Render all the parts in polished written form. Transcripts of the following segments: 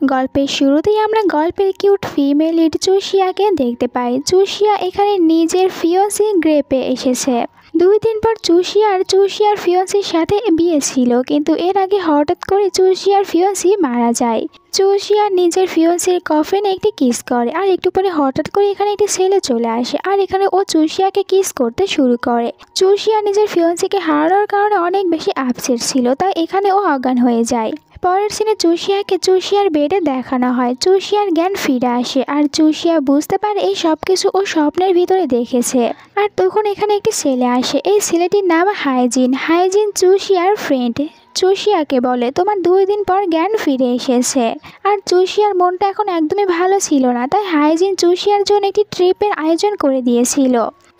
গল্পের শুরুতেই আমরা গল্পের কিউট ফিমেল লিড জুসিয়াকে দেখতে পাই। জুসিয়া এখানে নিজের ফিয়ন্সি গ্রেপে এসেছে। 2 দিন পর জুসিয়ার ফিয়ন্সির সাথে বিয়ে ছিল, কিন্তু এর আগে হঠাৎ করে জুসিয়ার ফিয়ন্সি মারা যায়। জুসিয়া নিজের ফিয়ন্সির কফিনে একটি কিস করে, আর একটু পরে হঠাৎ করে এখানে একটি ছেলে চলে আসে, আর এখানে ও জুসিয়াকে কিস করতে শুরু করে। জুসিয়া নিজের ফিয়ন্সিকে হারানোর কারণে অনেক বেশি আপসেট ছিল, তাই এখানে ও অজ্ঞান হয়ে যায়। পরের সিনে জুসিয়াকে জুসিয়ার বেডে দেখানো হয়। জুসিয়ার জ্ঞান ফিরে আসে, আর জুসিয়া বুঝতে পারে এই সব কিছু ও স্বপ্নের ভিতরে দেখেছে। আর তখন এখানে একটি ছেলে আসে। এই ছেলেটির নাম হাইজিন জুসিয়ার ফ্রেন্ড। জুসিয়াকে বলে, তোমার 2 দিন পর জ্ঞান ফিরে এসেছে। আর জুসিয়ার মনটা এখন একদমই ভালো ছিল না, তাই হাইজিন জুসিয়ার জন্য একটি ট্রিপের আয়োজন করে দিয়েছিল।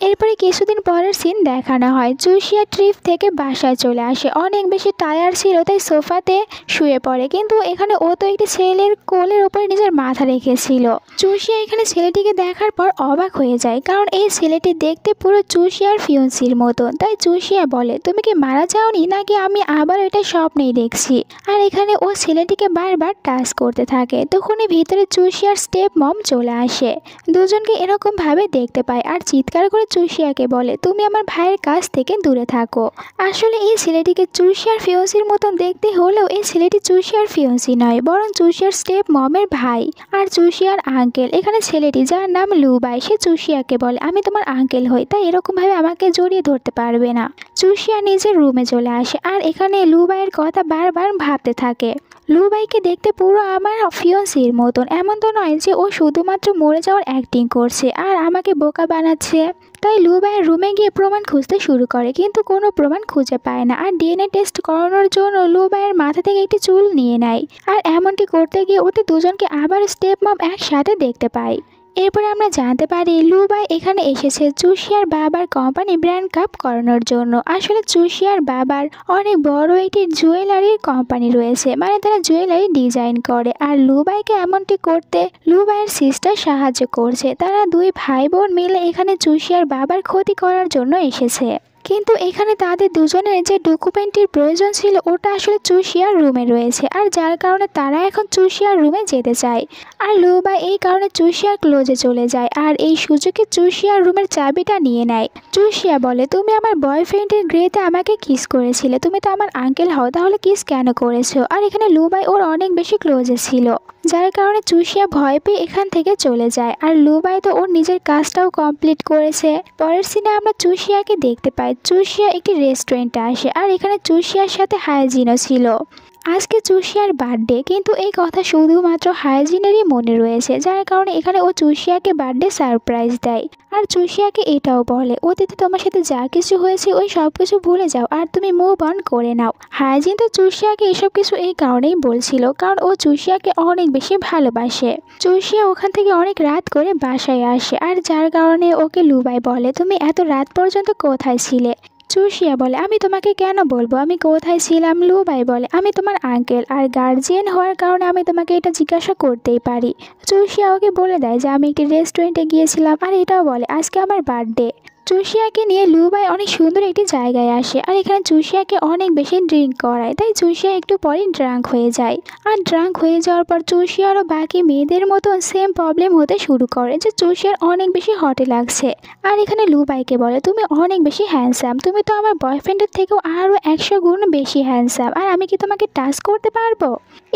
এরপরে কিছুদিন পরের সিন দেখানো হয়। জুসিয়া ট্রিপ থেকে বাসায় চলে আসে। অনেক বেশি টায়ার্ড ছিল, তাই সোফাতে শুয়ে পড়ে, কিন্তু এখানে ও তো একটি ছেলের কোলের উপরে নিজের মাথা রেখেছিল। জুসিয়া এখানে ছেলেটিকে দেখার পর অবাক হয়ে যায়, কারণ এই ছেলেটি দেখতে পুরো জুসিয়ার ফিয়ন্সির মতন। তাই জুসিয়া বলে, তুমি কি মারা যাওনি, নাকি আমি আবার এটা স্বপ্নেই দেখছি? আর এখানে ও ছেলেটিকে বারবার টাচ করতে থাকে। তখনই ভিতরে জুসিয়ার স্টেপ মম চলে আসে। দুজনকে এরকম ভাবে দেখতে পায়, আর চিৎকার করে জুসিয়াকে বলে, তুমি আমার ভাইয়ের কাছ থেকে দূরে থাকো। আসলে এই ছেলেটিকে জুসিয়ার ফিয়ন্সির মতন দেখতে হলেও এই ছেলেটি জুসিয়ার ফিয়ন্সি নয়, বরং জুসিয়ার স্টেপ মমের ভাই আর জুসিয়ার আঙ্কেল। এখানে ছেলেটি, যার নাম লুবাই, সে জুসিয়াকে বলে, আমি তোমার আঙ্কেল হই, তাই এরকম ভাবে আমাকে জড়িয়ে ধরতে পারবে না। জুসিয়া নিজের রুমে চলে আসে, আর এখানে লুবাইয়ের কথা বারবার ভাবতে থাকে। লুবাইকে দেখতে পুরো আমার ফিয়ন্সির মতন। এমন তো নয় যে ও শুধুমাত্র মরে যাওয়ার অ্যাক্টিং করছে আর আমাকে বোকা বানাচ্ছে। তাই লুবাইয়ের রুমে গিয়ে প্রমাণ খুঁজতে শুরু করে, কিন্তু কোনো প্রমাণ খুঁজে পায় না। আর ডিএনএ টেস্ট করানোর জন্য লুবাইয়ের মাথা থেকে একটি চুল নিয়ে নেয়, আর এমনটি করতে গিয়ে ওদের দুজনকে আবার স্টেপ মম একসাথে দেখতে পায়। এরপরে আমরা জানতে পারি লুবাই এখানে এসেছে জুসিয়ার বাবার কোম্পানি ব্র্যান্ড কাপ করানোর জন্য। আসলে জুসিয়ার বাবার অনেক বড় একটি জুয়েলারির কোম্পানি রয়েছে, মানে তারা জুয়েলারি ডিজাইন করে। আর লুবাইকে এমনটি করতে লুবাইয়ের সিস্টার সাহায্য করছে। তারা 2 ভাই বোন মিলে এখানে জুসিয়ার বাবার ক্ষতি করার জন্য এসেছে। কিন্তু এখানে তাদের দুজনের যে ডকুমেন্টের প্রয়োজন ছিল ওটা আসলে জুসিয়ার রুমে রয়েছে, আর যার কারণে তারা এখন জুসিয়ার রুমে যেতে চায়। আর লুবাই এই কারণে জুসিয়ার ক্লোজে চলে যায়, আর এই সুযোগে জুসিয়ার রুমের চাবিটা নিয়ে নেয়। জুসিয়া বলে, তুমি আমার বয়ফ্রেন্ডের গ্রেতে আমাকে কিস করেছিলে, তুমি তো আমার আঙ্কেল হও, তাহলে কিস কেন করেছো? আর এখানে লুবাই ওর অনেক বেশি ক্লোজে ছিল, যার কারণে জুসিয়া ভয় পেয়ে এখান থেকে চলে যায়। আর লুবাই তো ওর নিজের কাজটাও কমপ্লিট করেছে। পরের সিনে আমরা জুসিয়াকে দেখতে পাই। জুসিয়া একটি রেস্টুরেন্টে আসে, আর এখানে জুসিয়ার সাথে হাইজিনও ছিল। আজকে জুসিয়ার বার্থডে, কিন্তু এই কথা শুধুমাত্র হাইজিনেরই মনে রয়েছে, যার কারণে এখানে ও জুসিয়াকে বার্থডে সারপ্রাইজ দেয়। আর জুসিয়াকে এটাও বলে, অতীতে তোমার সাথে যা কিছু হয়েছে ওই সব কিছু ভুলে যাও আর তুমি মুভ অন করে নাও। হাইজিন তো জুসিয়াকে এসব কিছু এই কারণেই বলছিল, কারণ ও জুসিয়াকে অনেক বেশি ভালোবাসে। জুসিয়া ওখান থেকে অনেক রাত করে বাসায় আসে, আর যার কারণে ওকে লুবাই বলে, তুমি এত রাত পর্যন্ত কোথায় ছিলে? জুসিয়া বলে, আমি তোমাকে কেন বলবো আমি কোথায় ছিলাম? লুবাই বলে, আমি তোমার আঙ্কেল আর গার্জিয়ান হওয়ার কারণে আমি তোমাকে এটা জিজ্ঞাসা করতেই পারি। জুসিয়া ওকে বলে দেয় যে আমি একটি রেস্টুরেন্টে গিয়েছিলাম, আর এটাও বলে আজকে আমার বার্থডে। জুসিয়াকে নিয়ে লুবাই অনেক সুন্দর একটি জায়গায় আসে, আর এখানে জুসিয়াকে অনেক বেশি ড্রিঙ্ক করায়, তাই জুসিয়া একটু পরেই ড্রাঙ্ক হয়ে যায়। আর ড্রাঙ্ক হয়ে যাওয়ার পর জুসিয়ারও বাকি মেয়েদের মতো সেম প্রবলেম হতে শুরু করে যে জুসিয়ার অনেক বেশি হটে লাগছে। আর এখানে লুবাইকে বলে, তুমি অনেক বেশি হ্যান্ডসাম, তুমি তো আমার বয়ফ্রেন্ডের থেকেও আরও 100 গুণ বেশি হ্যান্ডসাম, আর আমি কি তোমাকে টাচ করতে পারবো?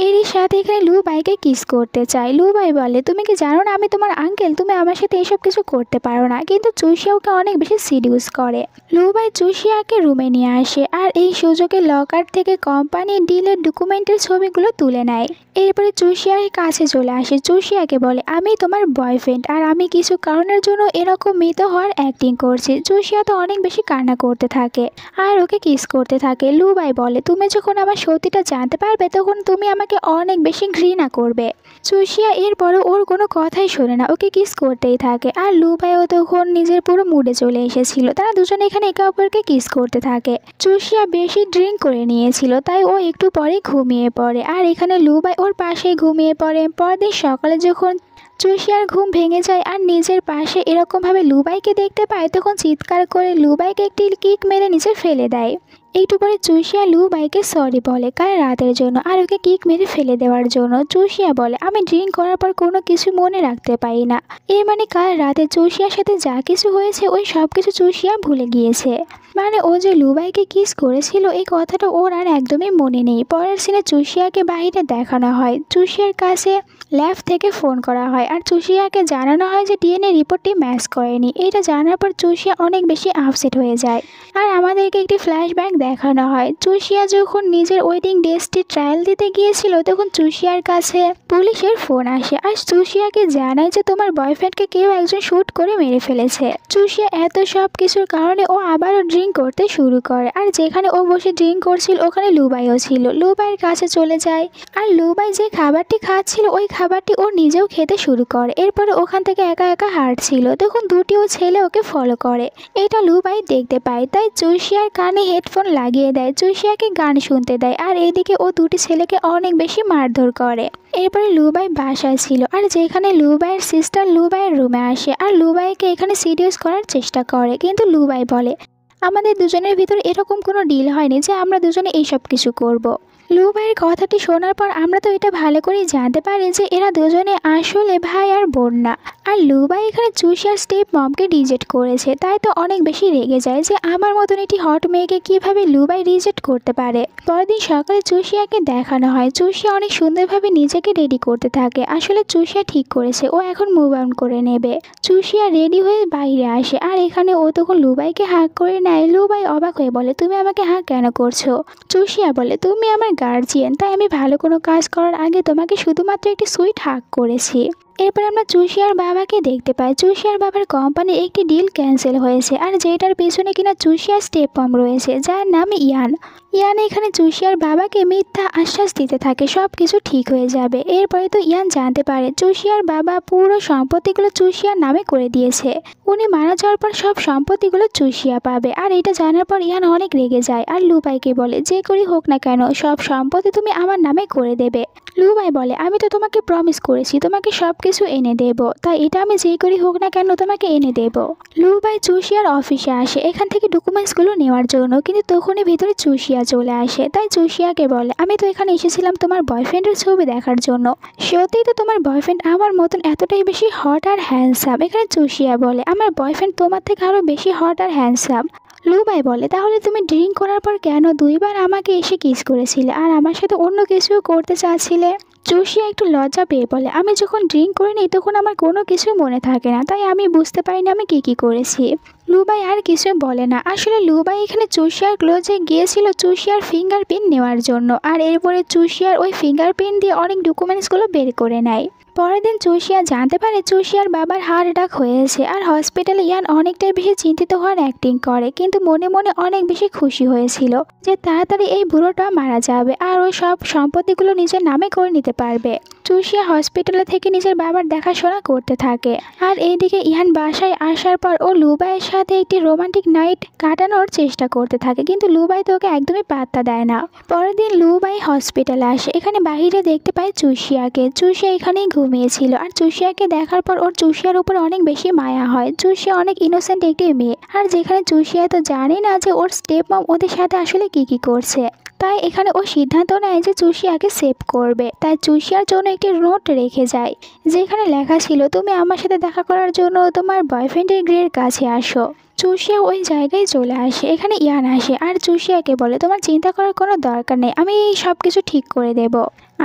এরই সাথে এখানে লুবাইকে কিস করতে চায়। লুবাই বলে, তুমি কি জানো না আমি তোমার আঙ্কেল, তুমি আমার সাথে এসব কিছু করতে পারো না। কিন্তু জুসিয়া ওকে অনেক বেশি সিডিউস করে। লুবাই জুসিয়াকে রুমে নিয়ে আসে, আর এই সুযোগে লকার থেকে কোম্পানি ডিলের ডকুমেন্টের ছবিগুলো তুলে নেয়। এরপরে জুসিয়ার কাছে চলে আসে। জুসিয়াকে বলে, আমি তোমার বয়ফ্রেন্ড, আর আমি কিছু কারণের জন্য এরকম মৃত হওয়ার অ্যাক্টিং করছি। জুসিয়া তো অনেক বেশি কান্না করতে থাকে আর ওকে কিস করতে থাকে। লুবাই বলে, তুমি যখন আমার সত্যিটা জানতে পারবে তখন তুমি আমাকে অনেক বেশি ঘৃণা করবে। জুসিয়া এরপরও ওর কোনো কথাই শোনে না, ওকে কিস করতেই থাকে। আর লুবাইও তখন নিজের পুরো মুডে চলে এসেছিল। তারা দুজনে এখানে একে অপরকে কিস করতে থাকে। জুসিয়া বেশি ড্রিঙ্ক করে নিয়েছিল, তাই ও একটু পরে ঘুমিয়ে পড়ে, আর এখানে লুবাই ওর পাশেই ঘুমিয়ে পড়ে। পরদিন সকালে যখন জুসিয়ার ঘুম ভেঙে যায় আর নিজের পাশে এরকমভাবে লুবাইকে দেখতে পায়, তখন চিৎকার করে লুবাইকে একটি কিক মেরে নিচে ফেলে দেয়। একটু পরে চুষিয়া লুবাইকে সরি বলে কাল রাতের জন্য আর ওকে কিক মেরে ফেলে দেওয়ার জন্য। চুষিয়া বলে আমি ড্রিঙ্ক করার পর কোনো কিছু মনে রাখতে পারি না। এর মানে কাল রাতে চুষিয়ার সাথে যা কিছু হয়েছে ওই সব কিছু চুষিয়া ভুলে গিয়েছে। মানে ও যে লুবাইকে কিস করেছিল এই কথাটা ওর আর একদমই মনে নেই। পরের সিনে চুষিয়াকে বাইরে দেখানো হয়। চুষিয়ার কাছে ল্যাব থেকে ফোন করা হয় আর চুষিয়াকে জানানো হয় যে ডিএনএ রিপোর্টটি ম্যাচ করেনি। এটা জানার পর চুষিয়া অনেক বেশি আপসেট হয়ে যায়। আর আমাদেরকে একটি ফ্ল্যাশব্যাক দেখানো হয়। চুষিয়া যখন নিজের ওয়েডিং ড্রেসটি ট্রায়াল দিতে গিয়েছিল তখন চুষিয়ার কাছে পুলিশের ফোন আসে আর চুষিয়াকে জানায় যে তোমার বয়ফ্রেন্ডকে কেউ একজন শ্যুট করে মেরে ফেলেছে। চুষিয়া এত সব কিছুর কারণে ও আবারও ড্রিঙ্ক করতে শুরু করে আর যেখানে ও বসে ড্রিঙ্ক করছিল ওখানে লুবাইও ছিল। লুবাইয়ের কাছে চলে যায় আর লুবাই যে খাবারটি খাচ্ছিল ওই খাবারটি ও নিজেও খেতে শুরু করে। এরপরে ওখান থেকে একা একা হাঁটছিল তখন দুটিও ছেলে ওকে ফলো করে। এটা লুবাই দেখতে পায় তাই চুষিয়ার কানে হেডফোন লাগিয়ে দেয়, চুষিয়াকে গান শুনতে দেয় আর এদিকে ও দুটি ছেলেকে অনেক বেশি মারধর করে। এরপরে লুবাই বাসায় ছিল আর যেখানে লুবাইয়ের সিস্টার লুবাইয়ের রুমে আসে আর লুবাইকে এখানে সিরিয়াস করার চেষ্টা করে কিন্তু লুবাই বলে আমাদের দুজনের ভিতর এরকম কোনো ডিল হয়নি যে আমরা দুজনে এইসব কিছু করব। লুবাইয়ের কথাটি শোনার পর আমরা তো এটা ভালো করেই জানতে পারি যে এরা দুজনে আসলে ভাই আর বোন না। আর লুবাই এখানে চুষিয়ার স্টেপ মমকে রিজেক্ট করেছে তাই তো অনেক বেশি রেগে যায় যে আমার মতন একটি হট মেয়েকে কিভাবে লুবাই রিজেক্ট করতে পারে। পরের দিন সকালে চুষিয়াকে দেখানো হয়। চুষিয়া অনেক সুন্দরভাবে নিজেকে রেডি করতে থাকে। আসলে চুষিয়া ঠিক করেছে ও এখন মুভ অন করে নেবে। চুষিয়া রেডি হয়ে বাইরে আসে আর এখানে ও তখন লুবাইকে হাঁক করে নেয়। লুবাই অবাক হয়ে বলে তুমি আমাকে হাঁক কেন করছো? চুষিয়া বলে তুমি আমার গার্জিয়ান তাই আমি ভালো কোনো কাজ করার আগে তোমাকে শুধুমাত্র একটি সুইট হাগ করেছি। এরপর আমরা চুষিয়ার বাবাকে দেখতে পাই। চুষিয়ার বাবার কোম্পানির একটি ডিল ক্যান্সেল হয়েছে আর যেটার পেছনে কিনা চুষিয়ার স্টেপ মম রয়েছে যার নাম ইয়ান। ইয়ান এখানে চুষিয়ার বাবাকে মিথ্যা আশ্বাস দিতে থাকে সব কিছু ঠিক হয়ে যাবে। এরপরে তো ইয়ান জানতে পারে চুষিয়ার বাবা পুরো সম্পত্তিগুলো চুষিয়ার নামে করে দিয়েছে। উনি মারা যাওয়ার পর সব সম্পত্তিগুলো চুষিয়া পাবে আর এটা জানার পর ইয়ান অনেক রেগে যায় আর লুবাইকে বলে যে করি হোক না কেন সব সম্পত্তি তুমি আমার নামে করে দেবে। লুবাই বলে আমি তো তোমাকে প্রমিস করেছি তোমাকে সব কিছু এনে দেব, তাই এটা আমি যেই করি হোক না কেন তোমাকে এনে দেব। লুবাই চুষিয়ার অফিসে আসে এখান থেকে ডকুমেন্টসগুলো নেওয়ার জন্য কিন্তু তখনই ভিতরে চুষিয়া চলে আসে। তাই চুষিয়াকে বলে আমি তো এখানে এসেছিলাম তোমার বয়ফ্রেন্ডের ছবি দেখার জন্য। সত্যিই তো তোমার বয়ফ্রেন্ড আমার মতন এতটাই বেশি হট আর হ্যান্ডসাম। এখানে চুষিয়া বলে আমার বয়ফ্রেন্ড তোমার থেকে আরও বেশি হট আর হ্যান্ডসাম। লুবাই বলে তাহলে তুমি ড্রিঙ্ক করার পর কেন দুইবার আমাকে এসে কিস করেছিলে আর আমার সাথে অন্য কিছু করতে চাচ্ছিলে? চুষিয়া একটু লজ্জা পেয়ে বলে আমি যখন ড্রিঙ্ক করিনি তখন আমার কোনো কিছু মনে থাকে না তাই আমি বুঝতে পারিনি আমি কী করেছি। লুবাই আর কিছু বলে না। আসলে লুবাই এখানে চুষিয়ার ক্লোজে গিয়েছিল চুষিয়ার ফিঙ্গারপ্রিন্ট নেওয়ার জন্য আর এরপরে চুষিয়ার ওই ফিঙ্গারপ্রিন্ট দিয়ে অনেক ডকুমেন্টসগুলো বের করে নেয়। পরের দিন চুষিয়া জানতে পারে চুষিয়ার বাবার হার্ট অ্যাটাক হয়েছে আর হসপিটালে ইয়ান অনেকটাই বেশি চিন্তিত হওয়ার অ্যাক্টিং করে কিন্তু মনে মনে অনেক বেশি খুশি হয়েছিল যে তাড়াতাড়ি এই বুড়োটা মারা যাবে আর ওই সব সম্পত্তিগুলো নিজের নামে করে নিতে পারবে। চুষিয়া হসপিটালে থেকে নিজের বাবার দেখাশোনা করতে থাকে আর এইদিকে ইয়ান বাসায় আসার পর ও লুবাইয়ের সাথে একটি রোমান্টিক নাইট কাটানোর চেষ্টা করতে থাকে কিন্তু লুবাই তো ওকে একদমই পাত্তা দেয় না। পরের দিন লুবাই হসপিটালে আসে। এখানে বাহিরে দেখতে পায় চুষিয়াকে। চুষিয়া এখানেই ঘুমিয়েছিল আর চুষিয়াকে দেখার পর ওর চুষিয়ার উপর অনেক বেশি মায়া হয়। চুষিয়া অনেক ইনোসেন্ট একটি মেয়ে আর যেখানে চুষিয়া তো জানে না যে ওর স্টেপ মম ওদের সাথে আসলে কি করছে, তাই এখানে ও সিদ্ধান্ত নেয় যে চুষিয়াকে সেভ করবে। তাই চুষিয়ার জন্য একটি নোট রেখে যায় যেখানে লেখা ছিল তুমি আমার সাথে দেখা করার জন্য তোমার বয়ফ্রেন্ডের গৃহের কাছে আসো। চুষিয়া ওই জায়গায় চলে আসে। এখানে ইয়ান আসে আর চুষিয়াকে বলে তোমার চিন্তা করার কোনো দরকার নেই, আমি সব কিছু ঠিক করে দেব।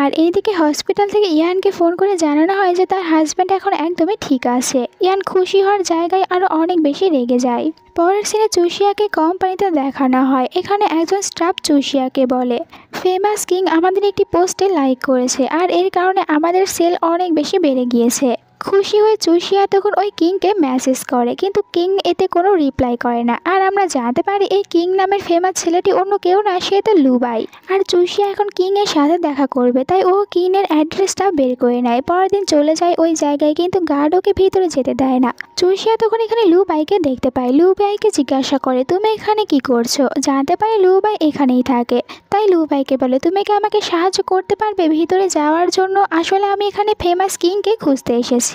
আর এইদিকে হসপিটাল থেকে ইয়ানকে ফোন করে জানানো হয় যে তার হাজব্যান্ড এখন একদমই ঠিক আছে। ইয়ান খুশি হওয়ার জায়গায় আরও অনেক বেশি রেগে যায়। পরের সিনে চুষিয়াকে কোম্পানিতে দেখানো হয়। এখানে একজন স্টাফ চুষিয়াকে বলে ফেমাস কিং আমাদের একটি পোস্টে লাইক করেছে আর এর কারণে আমাদের সেল অনেক বেশি বেড়ে গিয়েছে। খুশি হয়ে চুষিয়া তখন ওই কিংকে মেসেজ করে কিন্তু কিং এতে কোনো রিপ্লাই করে না আর আমরা জানতে পারি এই কিং নামের ফেমাস ছেলেটি অন্য কেউ না, সে তো লুবাই। আর চুষিয়া এখন কিং এর সাথে দেখা করবে তাই ও কিং এর অ্যাড্রেসটা বের করে নেয়। পরের দিন চলে যায় ওই জায়গায় কিন্তু গার্ড ওকে ভিতরে যেতে দেয় না। চুষিয়া তখন এখানে লুবাইকে দেখতে পায়। লুবাইকে জিজ্ঞাসা করে তুমি এখানে কি করছো? জানতে পারে লুবাই এখানেই থাকে। তাই লুবাইকে বলে তুমি কি আমাকে সাহায্য করতে পারবে ভিতরে যাওয়ার জন্য? আসলে আমি এখানে ফেমাস কিংকে খুঁজতে এসেছি।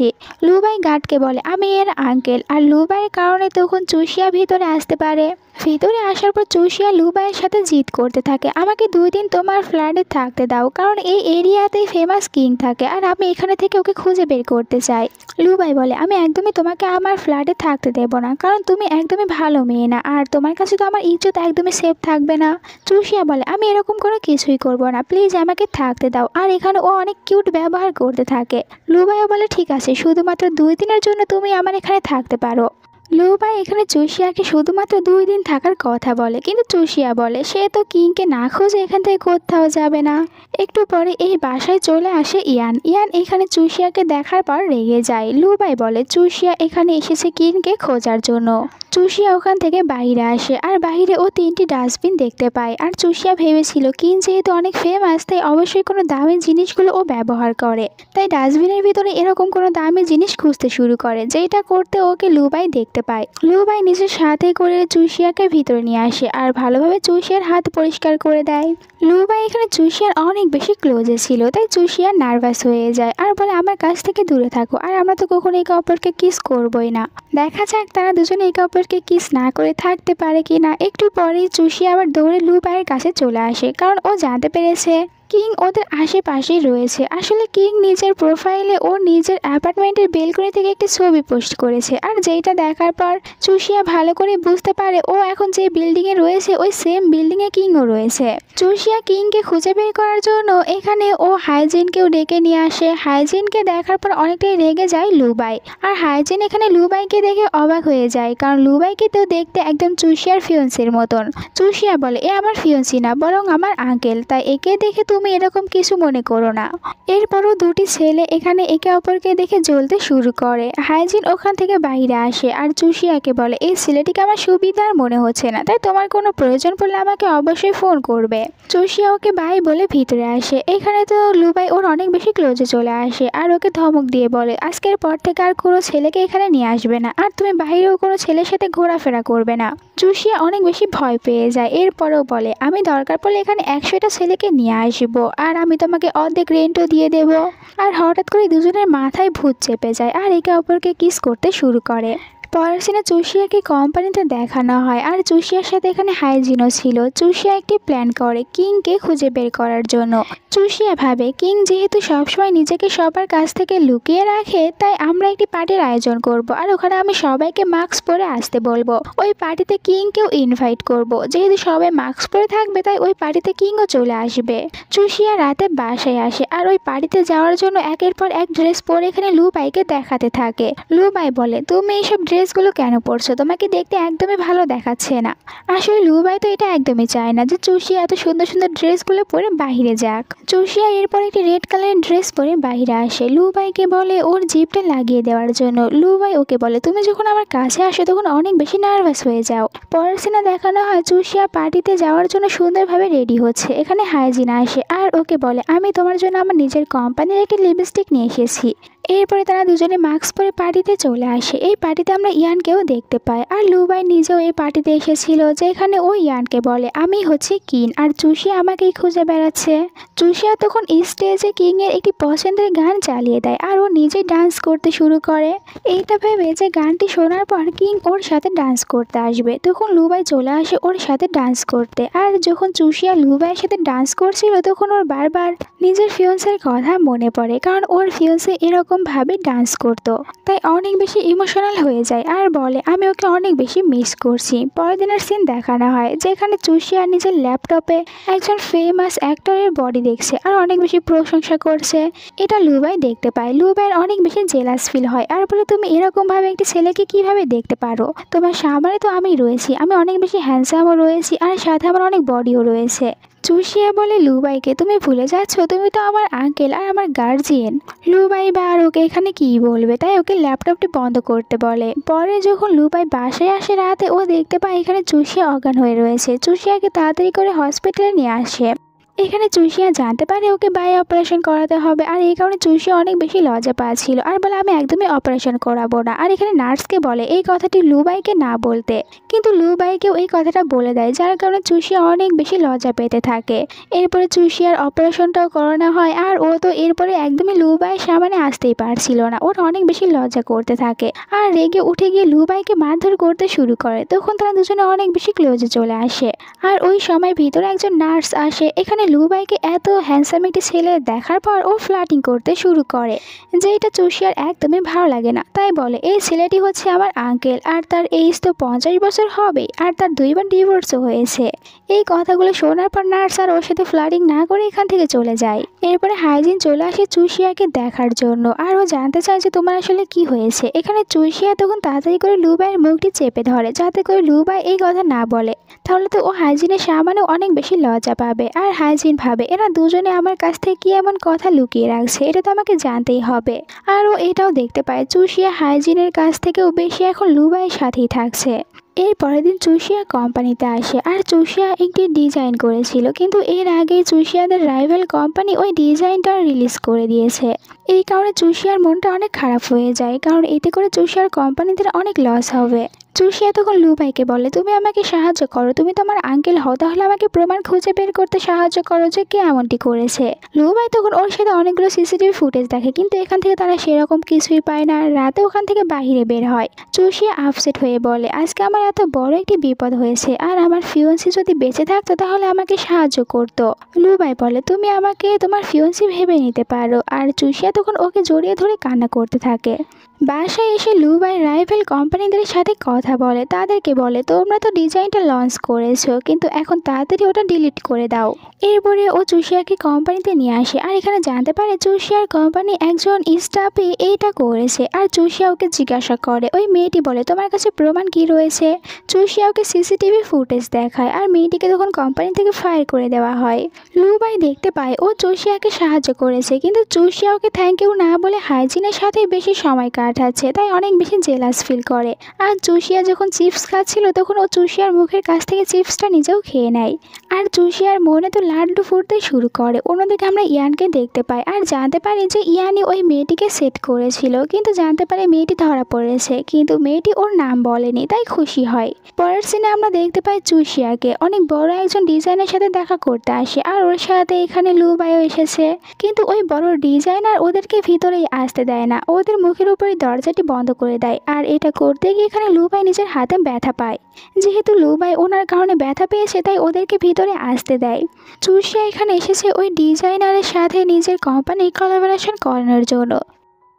লুবাই গার্ডকে বলে আমি এর আঙ্কেল। আর লুবাইয়ের কারণে তখন চুষিয়া ভিতরে আসতে পারে। ভিতরে আসার পর চুষিয়া লুবাইয়ের সাথে জিদ করতে থাকে, আমাকে 2 দিন তোমার ফ্ল্যাটে থাকতে দাও, কারণ এই এরিয়াতেই ফেমাস কিং থাকে আর আমি এখানে থেকে ওকে খুঁজে বের করতে চাই। লুবাই বলে, আমি একদমই তোমাকে আমার ফ্ল্যাটে থাকতে দেবো না, কারণ তুমি একদমই ভালো মেয়ে না, আর তোমার কাছে তো আমার ইজ্জত একদমই সেফ থাকবে না। চুষিয়া বলে, আমি এরকম করে কিছুই করবো না, প্লিজ আমাকে থাকতে দাও। আর এখানে ও অনেক কিউট ব্যবহার করতে থাকে। লুবাইও বলে, ঠিক আছে, শুধুমাত্র 2 দিনের জন্য তুমি আমার এখানে থাকতে পারো। লুবাই এখানে চুষিয়াকে শুধুমাত্র 2 দিন থাকার কথা বলে, কিন্তু চুষিয়া বলে সে তো কিংকে না খুঁজে এখান থেকে কোথাও যাবে না। একটু পরে এই বাসায় চলে আসে ইয়ান। ইয়ান এখানে চুষিয়াকে দেখার পর রেগে যায়। লুবাই বলে, চুষিয়া এখানে এসেছে কিংকে খোঁজার জন্য। চুষিয়া ওখান থেকে বাইরে আসে আর বাইরে ও 3টি ডাস্টবিন দেখতে পায়। আর চুষিয়া ভেবেছিল কিং যেহেতু অনেক ফেমাস, তাই অবশ্যই কোনো দামি জিনিসগুলো ও ব্যবহার করে, তাই ডাস্টবিনের ভিতরে এরকম কোনো দামি জিনিস খুঁজতে শুরু করে, যেটা করতে ওকে লুবাই দেখতে পায়। লুবাই নিজের সাথে করে চুষিয়াকে ভিতরে নিয়ে আসে আর ভালোভাবে চুষিয়ার হাত পরিষ্কার করে দেয়। লুবাই এখানে চুষিয়ার অনেক বেশি ক্লোজে ছিল, তাই চুষিয়া নার্ভাস হয়ে যায় আর বলে, আমার কাছ থেকে দূরে থাকো, আর আমরা তো কখনো একে অপরকে কিস করবোই না। দেখা যাক তারা দুজনে একে অপরকে কিস না করে থাকতে পারে কিনা। একটু পরেই চুষিয়া আবার দৌড়ে লুবাইয়ের কাছে চলে আসে, কারণ ও জানতে পেরেছে কিং ওদের আশেপাশেই রয়েছে। আসলে কিং নিজের প্রোফাইলে ওর নিজের অ্যাপার্টমেন্টের বেলকনি থেকে একটি ছবি পোস্ট করেছে, আর যেটা দেখার পর চুষিয়া ভালো করে বুঝতে পারে ও এখন যে বিল্ডিংয়ে রয়েছে ওই সেম বিল্ডিংয়ে কিংও রয়েছে। চুষিয়া কিংকে খুঁজে বের করার জন্য এখানে ও হাইজিনকেও ডেকে নিয়ে আসে। হাইজিনকে দেখার পর অনেকটাই রেগে যায় লুবাই, আর হাইজিন এখানে লুবাইকে দেখে অবাক হয়ে যায়, কারণ লুবাইকে তো দেখতে একদম চুষিয়ার ফিয়ন্সির মতন। চুষিয়া বলে, এ আমার ফিয়ন্সি না, বরং আমার আঙ্কেল, তাই একে দেখে তুমি এরকম কিছু মনে করো না। এরপরও 2টি ছেলে এখানে একে অপরকে দেখে জ্বলতে শুরু করে। হাইজিন ওখান থেকে বাইরে আসে আর চুষিয়াকে বলে, এই ছেলেটিকে আমার সুবিধার মনে হচ্ছে না, তাই তোমার কোনো প্রয়োজন পড়লে আমাকে অবশ্যই ফোন করবে। চুষিয়া ওকে বাই বলে ভিতরে আসে। এখানে তো লুবাই ওর অনেক বেশি ক্লোজে চলে আসে আর ওকে ধমক দিয়ে বলে, আজকের পর থেকে আর কোনো ছেলেকে এখানে নিয়ে আসবে না, আর তুমি বাইরেও কোনো ছেলের সাথে ঘোরাফেরা করবে না। চুষিয়া অনেক বেশি ভয় পেয়ে যায়। এরপরেও বলে, আমি দরকার পড়লে এখানে 100টা ছেলেকে নিয়ে আসবো, আর আমি তোমাকে অর্ধেক রেন্টও দিয়ে দেব। আর হঠাৎ করে দুজনের মাথায় ভূত চেপে যায় আর একে অপরকে কিস করতে শুরু করে। পরের সিনে চুষিয়াকে কোম্পানিতে দেখানো হয় আর চুষিয়ার সাথে এখানে হাইজিনও ছিল। চুষিয়া একটি প্ল্যান করে কিংকে খুঁজে বের করার জন্য। চুষিয়া ভাবে, কিং যেহেতু সবসময় নিজেকে সবার কাছ থেকে লুকিয়ে রাখে, তাই আমরা একটি পার্টির আয়োজন করব, আর ওখানে আমি সবাইকে মাস্ক পরে আসতে বলবো। ওই পার্টিতে কিংকেও ইনভাইট করব, যেহেতু সবাই মাস্ক পরে থাকবে তাই ওই পার্টিতে কিংও চলে আসবে। চুষিয়া রাতে বাসায় আসে আর ওই পার্টিতে যাওয়ার জন্য একের পর এক ড্রেস পরে এখানে লুবাইকে দেখাতে থাকে। লুবাই বলে, তুমি এইসব ড্রেসগুলো কেন পরছো, তোমাকে দেখতে একদমই ভালো দেখাচ্ছে না। আসলে লুবাই তো এটা একদমই চায় না যে চুষিয়া এত সুন্দর সুন্দর ড্রেসগুলো পরে বাইরে যাক। চুষিয়া এরপর একটি রেড কালারের ড্রেস পরে বাইরে আসে। লুবাইকে বলে ওর জিপটা লাগিয়ে দেওয়ার জন্য। লুবাই ওকে বলে, তুমি যখন আমার কাছে আসো তখন অনেক বেশি নার্ভাস হয়ে যাও। পরের সিনে দেখানো হয় চুষিয়া পার্টিতে যাওয়ার জন্য সুন্দরভাবে রেডি হচ্ছে। এখানে হাইজিন আসে আর ওকে বলে, আমি তোমার জন্য আমার নিজের কোম্পানির একটি লিপস্টিক নিয়ে এসেছি। এরপরে তারা দুজনে মাস্ক পরে পার্টিতে চলে আসে। এই পার্টিতে আমরা ইয়ানকেও দেখতে পাই, আর লুবাই নিজেও এই পার্টিতে এসেছিল, যেখানে ও ইয়ানকে বলে, আমি হচ্ছে কিং, আর চুষিয়া আমাকেই খুঁজে বেড়াচ্ছে। চুষিয়া তখন স্টেজে কিং এর একটি পছন্দের গান চালিয়ে দেয় আর ও নিজে ডান্স করতে শুরু করে। এইটা ভেবে যে গানটি শোনার পর কিং ওর সাথে ডান্স করতে আসবে, তখন লুবাই চলে আসে ওর সাথে ডান্স করতে। আর যখন চুষিয়া লুবাইয়ের সাথে ডান্স করছিল তখন ওর বারবার নিজের ফিয়ন্সের কথা মনে পড়ে, কারণ ওর ফিয়ন্সে এরকম ভাবে ডান্স করতো, তাই অনেক বেশি ইমোশনাল হয়ে যায় আর বলে, আমি ওকে অনেক বেশি মিস করছি। পরের দিনের সিন দেখানো হয় যেখানে চুষিয়া নিজের ল্যাপটপে একজন ফেমাস অ্যাক্টরের বডি দেখছে আর অনেক বেশি প্রশংসা করছে। এটা লুবাই দেখতে পায়। লুবাইয়ের অনেক বেশি জেলাস ফিল হয় আর বলে, তুমি এরকম ভাবে একটি ছেলেকে কিভাবে দেখতে পারো, তোমার সামনে তো আমি রয়েছি, আমি অনেক বেশি হ্যান্ডসামও রয়েছি আর সাথে আমার অনেক বডিও রয়েছে। চুষিয়া বলে লুবাইকে, তুমি ভুলে যাচ্ছ তুমি তো আমার আঙ্কেল আর আমার গার্জিয়ান। লুবাই বা আর ওকে এখানে কি বলবে, তাই ওকে ল্যাপটপটি বন্ধ করতে বলে। পরে যখন লুবাই বাসায় আসে রাতে, ও দেখতে পায় এখানে চুষিয়া অজ্ঞান হয়ে রয়েছে। চুষিয়াকে তাড়াতাড়ি করে হসপিটালে নিয়ে আসে। এখানে চুষিয়া জানতে পারে ওকে বাই অপারেশন করাতে হবে, আর এই কারণে চুষিয়া অনেক বেশি লজ্জা পাচ্ছিল আর বলে আমি একদমই অপারেশন করাবো না। আর এখানে নার্সকে বলে এই কথাটি লুবাইকে না বলতে, কিন্তু লুবাইকেও এই কথাটা বলে দেয়, যার কারণে চুষিয়া অনেক বেশি লজ্জা পেতে থাকে। এরপরে চুষিয়ার অপারেশনটাও করানো হয়, আর ও তো এরপরে একদমই লুবাইয়ের সামনে আসতেই পারছিল না, ওর অনেক বেশি লজ্জা করতে থাকে আর রেগে উঠে গিয়ে লুবাইকে মারধর করতে শুরু করে। তখন তারা দুজনে অনেক বেশি ক্লোজে চলে আসে, আর ওই সময় ভিতরে একজন নার্স আসে। এখানে লুবাইকে এত হ্যান্ডসাম একটি ছেলে দেখার পর ও ফ্লার্টিং করতে শুরু করে, যে এটা চুষিয়ার একদমই ভালো লাগে না। তাই বলে এই ছেলেটি হচ্ছে আমার আঙ্কেল, আর তার এইজ তো 50 বছর হবেই, আর তার 2বার ডিভোর্সও হয়েছে। এই কথাগুলো শোনার পর নার্স আর ওর সাথে ফ্লার্টিং না করে এখান থেকে চলে যায়। এরপরে হাইজিন চলে আসে চুষিয়াকে দেখার জন্য, আর ও জানতে চায় যে তোমার আসলে কি হয়েছে। এখানে চুষিয়া তখন তাড়াতাড়ি করে লুবাইয়ের মুখটি চেপে ধরে, যাতে করে লুবাই এই কথা না বলে, তাহলে তো ও হাইজিনের সামনে অনেক বেশি লজ্জা পাবে। আর হাইজিন ভাবে এরা দুজনে আমার কাছ থেকে কি এমন কথা লুকিয়ে রাখছে, এটা তো আমাকে জানতেই হবে। আর ও এটাও দেখতে পায় চুষিয়া হাইজিনের কাছ থেকেও বেশি এখন লুবাইয়ের সাথেই থাকছে। এর পরের দিন চুষিয়া কোম্পানিতে আসে, আর চুষিয়া একটি ডিজাইন করেছিল, কিন্তু এর আগেই চুষিয়াদের রাইভাল কোম্পানি ওই ডিজাইনটা রিলিজ করে দিয়েছে। এই কারণে চুষিয়ার মনটা অনেক খারাপ হয়ে যায়, কারণ এতে করে চুষিয়ার কোম্পানিদের অনেক লস হবে। চুষিয়া তখন লুবাইকে বলে তুমি আমাকে সাহায্য করো, তুমি তো আমার আঙ্কেল হও, তাহলে আমাকে প্রমাণ খুঁজে বের করতে সাহায্য করো যে কে এমনটি করেছে। লুবাই তখন ওর সাথে অনেকগুলো সিসিটিভি ফুটেজ দেখে, কিন্তু এখান থেকে তারা সেরকম কিছুই পায় না। রাতে ওখান থেকে বাহিরে বের হয়। চুষিয়া আপসেট হয়ে বলে আজকে আমার এত বড় একটি বিপদ হয়েছে, আর আমার ফিয়ন্সি যদি বেঁচে থাকতো তাহলে আমাকে সাহায্য করতো। লুবাই বলে তুমি আমাকে তোমার ফিয়ন্সি ভেবে নিতে পারো, আর চুষিয়া তখন ওকে জড়িয়ে ধরে কান্না করতে থাকে। বাসায় এসে লুবাই রাইভাল কোম্পানিদের সাথে কথা বলে, তাদেরকে বলে তোমরা তো ডিজাইনটা লঞ্চ করেছো, কিন্তু এখন তাড়াতাড়ি ওটা ডিলিট করে দাও। এরপরে ও চুষিয়াকে কোম্পানিতে নিয়ে আসে, আর এখানে জানতে পারে চুষিয়ার কোম্পানি একজন স্টাফই এইটা করেছে। আর চুষিয়া ওকে জিজ্ঞাসা করে, ওই মেয়েটি বলে তোমার কাছে প্রমাণ কি রয়েছে। চুষিয়া ওকে সিসিটিভি ফুটেজ দেখায়, আর মেয়েটিকে তখন কোম্পানি থেকে ফায়ার করে দেওয়া হয়। লুবাই দেখতে পায় ও চুষিয়াকে সাহায্য করেছে, কিন্তু চুষিয়া ওকে থ্যাংক ইউ না বলে হাইজিনের সাথে বেশি সময় কাটাচ্ছে, তাই অনেক বেশি জেলাস ফিল করে। আর চুষিয়া যখন চিপস খাচ্ছিল তখন ও চুষিয়ার মুখের কাছ থেকে চিপসটা নিজেও খেয়ে নেয়, আর চুষিয়ার মনে তো লাড্ডু ফুটতে শুরু করে। অন্যদিকে আমরা ইয়ানকে দেখতে পাই, আর জানতে পারি যে ইয়ানই ওই মেয়েটিকে সেট করেছিল, কিন্তু জানতে পারে মেয়েটি ধরা পড়েছে, কিন্তু মেয়েটি ওর নাম বলেনি, তাই খুশি হয়। পরের সিনে আমরা দেখতে পাই চুষিয়াকে অনেক বড় একজন ডিজাইনের সাথে দেখা করতে আসে, আর ওর সাথে এখানে লুবাইও এসেছে, কিন্তু ওই বড় ডিজাইনার ওদেরকে ভিতরেই আসতে দেয় না, ওদের মুখের উপরে দরজাটি বন্ধ করে দেয়। আর এটা করতে গিয়ে এখানে লুবাই নিজের হাতে ব্যথা পায়। যেহেতু লুবাই ওনার কারণে ব্যথা পেয়েছে, তাই ওদেরকে ভিতরে আসতে দেয়। চুষিয়া এখানে এসেছে ওই ডিজাইনারের সাথে নিজের কোম্পানি কোলাবোরেশন করানোর জন্য।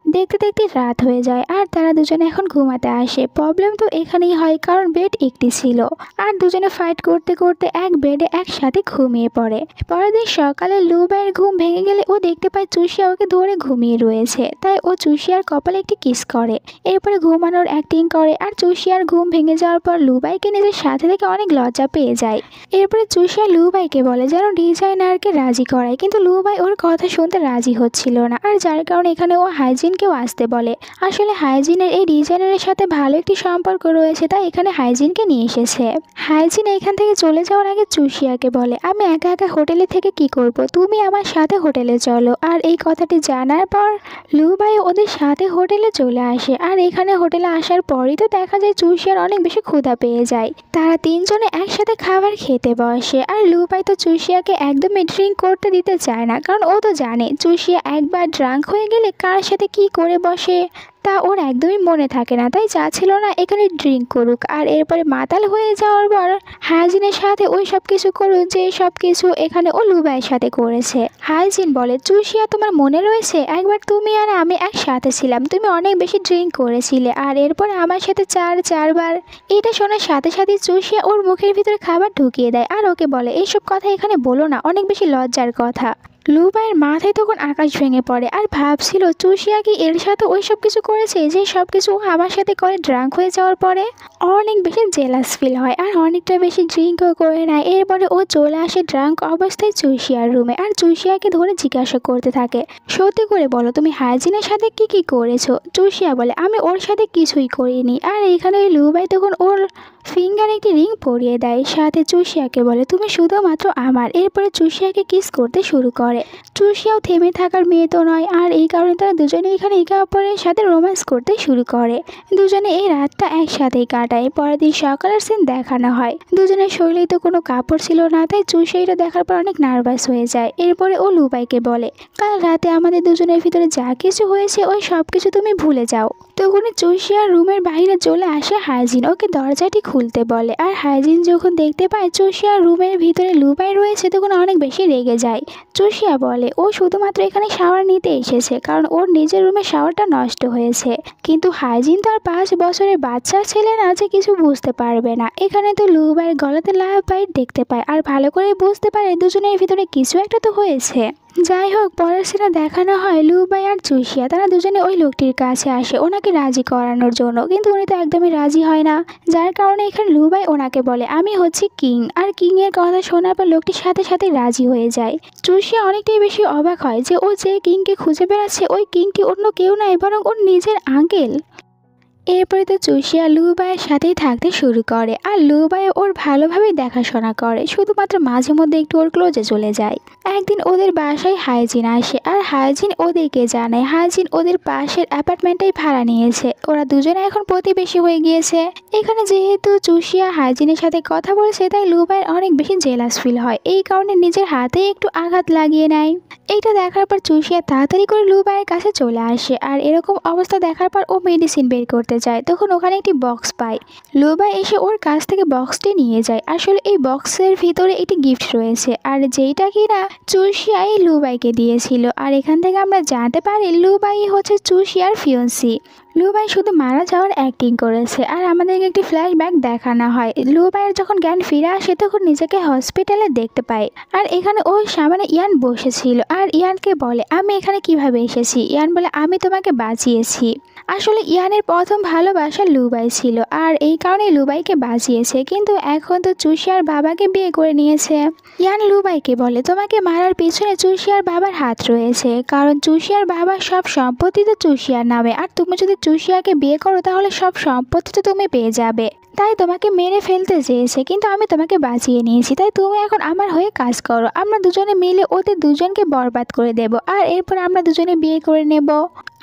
দেখতে দেখতে রাত হয়ে যায়, আর তারা দুজনে এখন ঘুমাতে আসে। প্রবলেম তো এখানেই হয়, কারণ বেড একটি ছিল, আর দুজনে ফাইট করতে করতে এক বেডে একসাথে ঘুমিয়ে পড়ে। পরের দিন সকালে লুবাইয়ের ঘুম ভেঙে গেলে ও দেখতে পায় চুষিয়া ওকে ধরে ঘুমিয়ে রয়েছে, তাই ও চুষিয়ার কপালে একটি কিস করে। এরপরে ঘুমানোর অ্যাক্টিং করে, আর চুষিয়ার ঘুম ভেঙে যাওয়ার পর লুবাইকে নিজের সাথে থেকে অনেক লজ্জা পেয়ে যায়। এরপরে চুষিয়া লুবাইকে বলে যেন ডিজাইনারকে রাজি করায়, কিন্তু লুবাই ওর কথা শুনতে রাজি হচ্ছিল না, আর যার কারণে এখানে ও হাইজিনকেও আসতে বলে। আসলে হাইজিনের এই ডিজাইনারের সাথে ভালো একটি সম্পর্ক রয়েছে, তাই এখানে হাইজিনকে নিয়ে এসেছে। হাইজিন এখান থেকে চলে যাওয়ার আগে চুষিয়াকে বলে আমি একা একা হোটেলে থেকে কি করব, তুমি আমার সাথে হোটেলে চলো। আর এই কথাটি জানার পর লুবাই ওদের সাথে হোটেলে চলে আসে, আর এখানে হোটেলে আসার পরই তো দেখা যায় চুষিয়ার অনেক বেশি ক্ষুধা পেয়ে যায়। তারা তিনজনে একসাথে খাবার খেতে বসে, আর লুবাই তো চুষিয়াকে একদমই ড্রিঙ্ক করতে দিতে চায় না, কারণ ও তো জানে চুষিয়া একবার ড্রাঙ্ক হয়ে গেলে কার সাথে কি করে বসে তা ওর একদমই মনে থাকে না, তাই চাচ্ছিল না এখানে ড্রিঙ্ক করুক। আর এরপরে মাতাল হয়ে যাওয়ার পর হাইজিনের সাথে ওই সব কিছু করুক যে সব কিছু এখানে ও লুবাইয়ের সাথে করেছে। হাইজিন বলে চুষিয়া তোমার মনে রয়েছে একবার তুমি আর আমি একসাথে ছিলাম, তুমি অনেক বেশি ড্রিঙ্ক করেছিলে, আর এরপর আমার সাথে চারবার। এটা শোনার সাথে সাথে চুষিয়া ওর মুখের ভিতরে খাবার ঢুকিয়ে দেয়, আর ওকে বলে এইসব কথা এখানে বলো না, অনেক বেশি লজ্জার কথা। লুবাইয়ের মাথায় তখন আকাশ ভেঙে পড়ে, আর ভাবছিল চুষিয়া কি এর সাথে ওই সব কিছু করেছে যে সব কিছু আমার সাথে করে ড্রাঙ্ক হয়ে যাওয়ার পরে। অনেক বেশি জেলাস ফিল হয়, আর অনেকটা বেশি ড্রিঙ্কও করে নেয়। এরপরে ও চলে আসে ড্রাঙ্ক অবস্থায় চুষিয়ার রুমে, আর চুষিয়াকে ধরে জিজ্ঞাসা করতে থাকে সত্যি করে বলো তুমি হাইজিনের সাথে কি করেছো। চুষিয়া বলে আমি ওর সাথে কিছুই করিনি। আর এখানে লুবাই তখন ওর ফিঙ্গার একটি রিং পরিয়ে দেয়, সাথে চুষিয়াকে বলে তুমি শুধুমাত্র আমার। এরপরে চুষিয়াকে কিস করতে শুরু করে। চুষিয়াও থেমে থাকার মেয়ে তো নয়, আর এই কারণে তারা দুজনে এখানে একে অপরের সাথে রোম্যান্স করতে শুরু করে। দুজনে এই রাতটা একসাথেই কাটায়। পরের দিন সকালের সিন দেখানো হয়। দুজনের শরীরে তো কোনো কাপড় ছিল না, তাই চুষিয়া এটা দেখার পর অনেক নার্ভাস হয়ে যায়। এরপরে ও লুবাইকে বলে কাল রাতে আমাদের দুজনের ভিতরে যা কিছু হয়েছে ওই সব কিছু তুমি ভুলে যাও। তখনই চুষিয়ার রুমের বাইরে চলে আসে হাইজিন, ওকে দরজাটি খুলতে বলে। আর হাইজিন যখন দেখতে পায় চুষিয়ার রুমের ভিতরে লুবাই রয়েছে তখন অনেক বেশি রেগে যায়। চুষিয়া বলে ও শুধুমাত্র এখানে শাওয়ার নিতে এসেছে, কারণ ওর নিজের রুমের শাওয়ারটা নষ্ট হয়েছে। কিন্তু হাইজিন তো আর 5 বছরের বাচ্চা ছেলে না যে কিছু বুঝতে পারবে না। এখানে তো লুবাইয়ের গলাতে লাভ বাইট দেখতে পায় আর ভালো করে বুঝতে পারে দুজনের ভিতরে কিছু একটা তো হয়েছে। যাই হোক, পরের সিনে দেখানো হয় লুবাই আর চুষিয়া তারা দুজনে ওই লোকটির কাছে আসে ওনাকে রাজি করানোর জন্য, কিন্তু উনি তো একদমই রাজি হয় না। যার কারণে এখানে লুবাই ওনাকে বলে আমি হচ্ছি কিং, আর কিং এর কথা শোনার পর লোকটির সাথে সাথে রাজি হয়ে যায়। চুষিয়া অনেকটাই বেশি অবাক হয় যে ও যে কিংকে খুঁজে বেড়াচ্ছে ওই কিংটি অন্য কেউ নয় বরং ওর নিজের আঙ্কেল। এরপরে তো চুষিয়া লুবাইয়ের সাথেই থাকতে শুরু করে, আর লুবাই ওর ভালোভাবে দেখাশোনা করে, শুধুমাত্র মাঝে মধ্যে একটু ওর ক্লোজে চলে যায়। একদিন ওদের বাসায় হাইজিন আসে, আর হাইজিন ওদেরকে জানায় হাইজিন ওদের পাশের অ্যাপার্টমেন্টটাই ভাড়া নিয়েছে। ওরা দুজনে এখন প্রতিবেশী হয়ে গিয়েছে। এখানে যেহেতু চুষিয়া হাইজিনের সাথে কথা বলছে তাই লুবাইয়ের অনেক বেশি জেলাস ফিল হয়, এই কারণে নিজের হাতে একটু আঘাত লাগিয়ে নেয়। এইটা দেখার পর চুষিয়া তাড়াতাড়ি করে লুবাইয়ের কাছে চলে আসে, আর এরকম অবস্থা দেখার পর ও মেডিসিন বের করতে যায়। তখন ওখানে একটি বক্স পায়। লুবাই এসে ওর কাছ থেকে বক্সটি নিয়ে যায়। আসলে এই বক্সের ভিতরে একটি গিফট রয়েছে, আর যেইটা কিনা চুষিয়া এই লুবাইকে দিয়েছিল। আর এখান থেকে আমরা জানতে পারি লুবাই হচ্ছে চুষিয়ার ফিয়ন্সি। লুবাই শুধু মারা যাওয়ার অ্যাক্টিং করেছে। আর আমাদেরকে একটি ফ্ল্যাশব্যাক দেখানো হয়, লুবাইয়ের যখন জ্ঞান ফিরে আসে তখন নিজেকে হসপিটালে দেখতে পায়। আর এখানে ওর সামনে ইয়ান বসেছিল, আর ইয়ানকে বলে আমি এখানে কিভাবে এসেছি। ইয়ান বলে আমি তোমাকে বাঁচিয়েছি। আসলে ইয়ানের প্রথম ভালোবাসা লুবাই ছিল, আর এই কারণে লুবাইকে বাঁচিয়েছে, কিন্তু এখন তো চুষিয়ার বাবাকে বিয়ে করে নিয়েছে। ইয়ান লুবাইকে বলে তোমাকে মারার পিছনে চুষিয়ার বাবার হাত রয়েছে, কারণ চুষিয়ার বাবার সব সম্পত্তি তো চুষিয়ার নামে, আর তুমি যদি চুষিয়াকে বিয়ে করো তাহলে সব সম্পত্তি তো তুমি পেয়ে যাবে। তাই তোমাকে মেরে ফেলতে চেয়েছে, কিন্তু আমি তোমাকে বাঁচিয়ে নিয়েছি। তাই তুমি এখন আমার হয়ে কাজ করো, আমরা দুজনে মিলে ওদের দুজনকে বরবাদ করে দেব, আর এরপর আমরা দুজনে বিয়ে করে নেব।